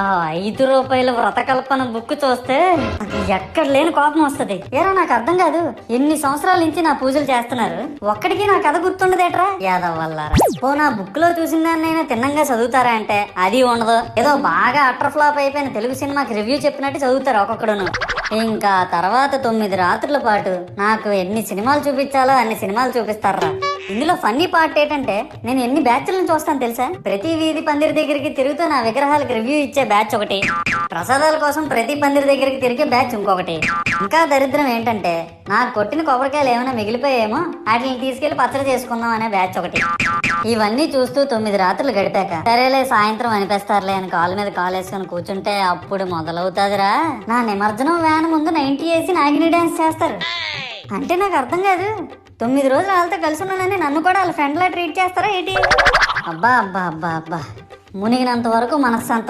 ఆ ₹5 వ్రతకల్పన బుక్ చూస్తే ఎక్కడ లేని కోపం వస్తది. ఏరా నాకు అర్థం కాదు, ఎన్ని సంవత్సరాల నుంచి నా పూజలు చేస్తున్నారు, ఒక్కడికి నా కథ గుర్తుండదేట్రా యాదవ్ వల్లారా. ఓ నా బుక్ లో చూసిన దాన్నైనా తిన్నంగా చదువుతారా అంటే అది ఉండదు. ఏదో బాగా అటర్ ఫ్లాప్ అయిపోయిన తెలుగు సినిమాకి రివ్యూ చెప్పినట్టు చదువుతారు ఒక్కొక్కడును. ఇంకా తర్వాత 9 రాత్రుల పాటు నాకు ఎన్ని సినిమాలు చూపించాలో అన్ని సినిమాలు చూపిస్తారా. ఇందులో ఫన్నీ పార్ట్ ఏంటంటే నేను ఎన్ని బ్యాచ్లను చూస్తాను తెలుసా. ప్రతి వీధి పందిరి దగ్గరికి తిరుగుతూ నా విగ్రహాలకు రివ్యూ ఇచ్చే బ్యాచ్ ఒకటి, ప్రసాదాల కోసం ప్రతి పందిరి దగ్గరికి తిరిగే బ్యాచ్ ఇంకొకటి, ఇంకా దరిద్రం ఏంటంటే నాకు కొట్టిన కొబ్బరికాయలు ఏమైనా మిగిలిపోయేమో వాటిని తీసుకెళ్లి పచ్చడి చేసుకుందాం అనే బ్యాచ్ ఒకటి. ఇవన్నీ చూస్తూ 9 రాత్రులు గడిపాక సరేలే సాయంత్రం అనిపిస్తారులే అని కాలు మీద కాలు వేసుకొని కూర్చుంటే అప్పుడు మొదలవుతాదిరా నా నిమజ్జనం వ్యాన్ ముందు 90 వేసి నాగిని డాన్స్ చేస్తారు. అంటే నాకు అర్థం కాదు, 9 రోజులు వాళ్ళతో కలిసి ఉన్నానని నన్ను కూడా వాళ్ళ ఫ్రెండ్ లా ట్రీట్ చేస్తారా ఏంటి? అబ్బా అబ్బా అబ్బా అబ్బా, మునిగినంత వరకు మనశ్శాంతం.